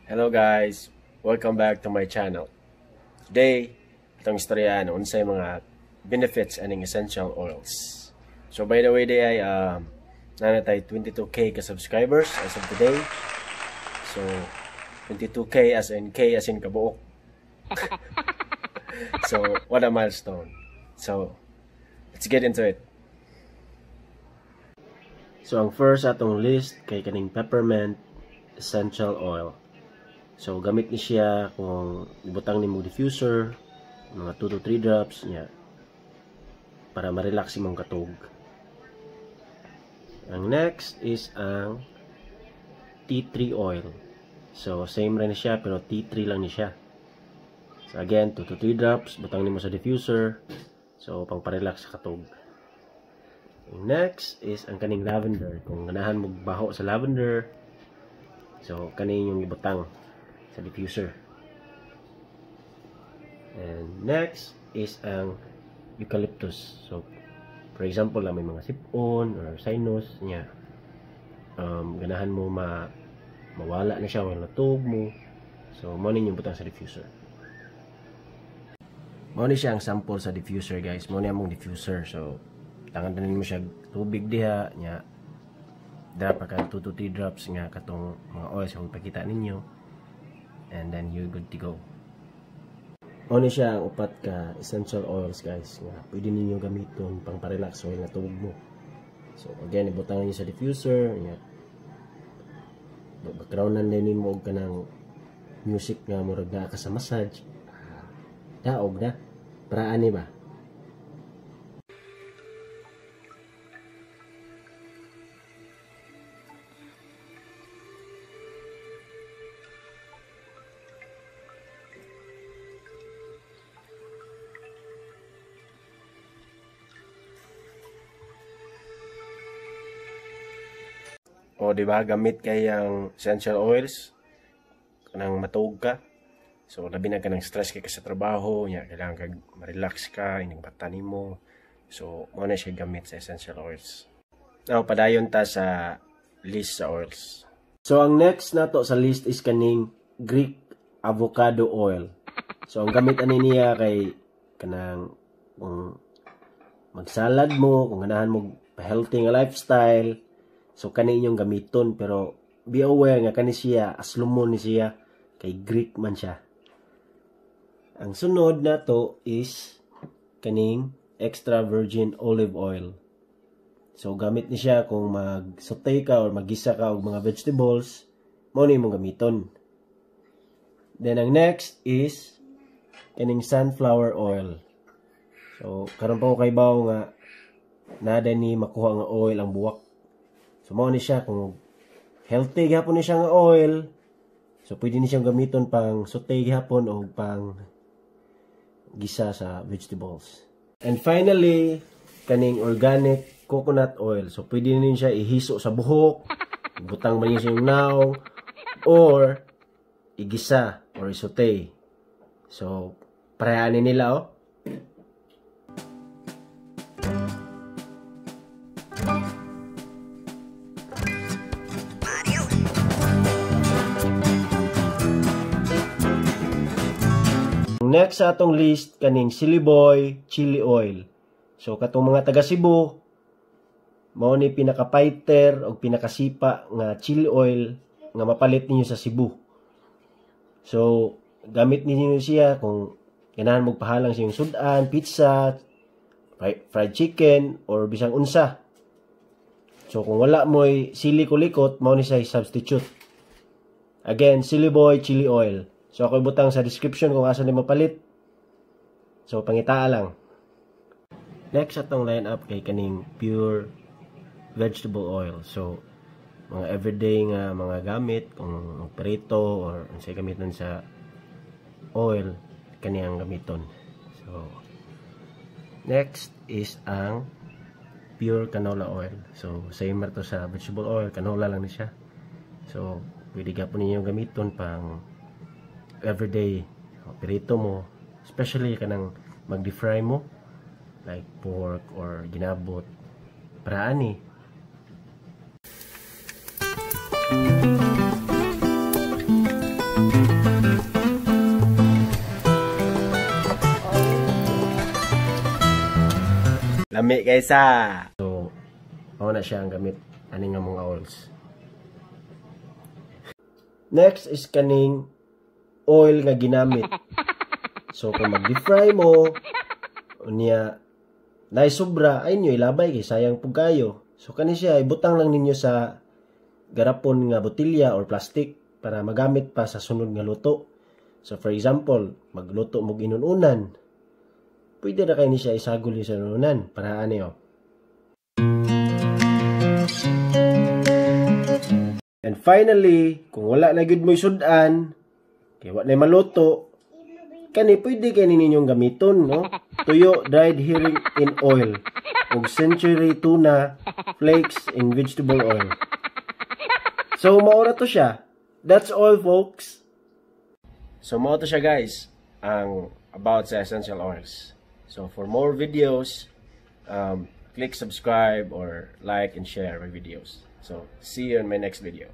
Hello guys, welcome back to my channel. Today, itong istorya unsay mga benefits aning essential oils. So by the way, day ay nanatay 22k ka subscribers as of today. So 22k as in K as in kabuok. So what a milestone. So let's get into it. So ang first atong list kay kaning peppermint essential oil. So gamit ni siya kung ibutang ni mo diffuser, mga 2 to 3 drops niya para ma-relax imong katog. Ang next is ang tea tree oil. So same rin siya pero tea tree lang ni siya. So again, 2 to 3 drops, butang ni mo sa diffuser. So pang pa-relax sa katog. Ang next is ang kaning lavender. Kung ganahan mo baho sa lavender, so kaning yung ibutang sa diffuser. And next is ang eucalyptus. So for example, may mga sipon or sinus niya. Ganahan mo mawala na siya wala natug mo. So mo ning yung butang sa diffuser. Mo ni siya ang sample sa diffuser, guys. Mo ni among diffuser. So tangan tanin mo siya tubig diha nya. Dapat ka 2 to 3 drops nga katong mga oils kung pakita ninyo. And then you're good to go. Ano siya ang upat ka essential oils, guys, nga pwede ninyo gamiton pang pa-relax oil na tubig mo. So again, ibutang niyo sa diffuser nga backgroundan din mo og kanang music nga murag naa ka sa massage. Daog na para ani ba. O di ba gamit kay ang essential oils kanang matuog ka. So labi na kanang stress kay ka sa trabaho, nya kailangan kag ma-relax ka ining bata nimo. So mo na siya gamit sa essential oils. Now padayon ta sa list sa oils. So ang next nato sa list is kaning Greek avocado oil. So ang gamit ani niya kay kanang kung magsalad mo, kung ganahan mo healthy nga lifestyle. So kani inyong gamiton, pero be aware nga kani siya aslumon ni siya kay Greek man siya. Ang sunod nato is kaning extra virgin olive oil. So gamit ni siya kung mag-saute ka or magisa ka og mga vegetables, mo ni imong gamiton. Then ang next is kaning sunflower oil. So karon pa ko kay bawo nga nada ni makuha nga oil ang buwak. So, mao ni siya kung healthy gihapon ni siya nga oil. So, pwede ni siyang gamiton pang saute gihapon o pang gisa sa vegetables. And finally, kaning organic coconut oil. So, pwede ni siya ihiso sa buhok, butang man niya siyang naw, or igisa or isaute. So, parehaanin nila, oh. Next sa atong list kaning Siliboy chili oil. So katong mga taga Cebu mao ni pinaka-fighter o pinakasipa nga chili oil nga mapalit ninyo sa Cebu. So gamit ninyo siya kung ganahan mo pahalang sa iyong sudan, pizza, fried chicken or bisang unsa. So kung wala mo'y sili kulikot, mao ni siya substitute. Again, Siliboy chili oil. So, ako ibutang sa description kung asa ni mapalit. So, pangitaa lang. Next atong lineup kay kaning pure vegetable oil. So, mga everyday nga mga gamit, kung prito or unsay gamiton sa oil, kaniyang gamiton. So, next is ang pure canola oil. So, same to sa vegetable oil, canola lang ni siya. So, pwede gapon ninyo gamiton pang everyday pirito mo, especially kanang mag-defry mo like pork or ginabot para ani Lami kaysa. So, mao na siya ang gamit ani nga mga oils. Next is kaning oil nga ginamit. So, kung mag-deep-fry mo, unya, na sobra, ay nyo ilabay kay sayang pug kayo. So, kani siya, ibutang lang ninyo sa garapon nga botilya or plastic para magamit pa sa sunod nga luto. So, for example, magluto mo inununan. Pwede na kayo ni siya isagol sa inununan para ano yun. And finally, kung wala na gud mo sudan, kaya wala na maluto, kani pwede kayo ninyong gamiton, no? Tuyo dried herring in oil, o century tuna flakes in vegetable oil. So, maura to siya. That's all, folks. So, maura to siya, guys, ang about sa essential oils. So, for more videos, click subscribe or like and share my videos. So, see you in my next video.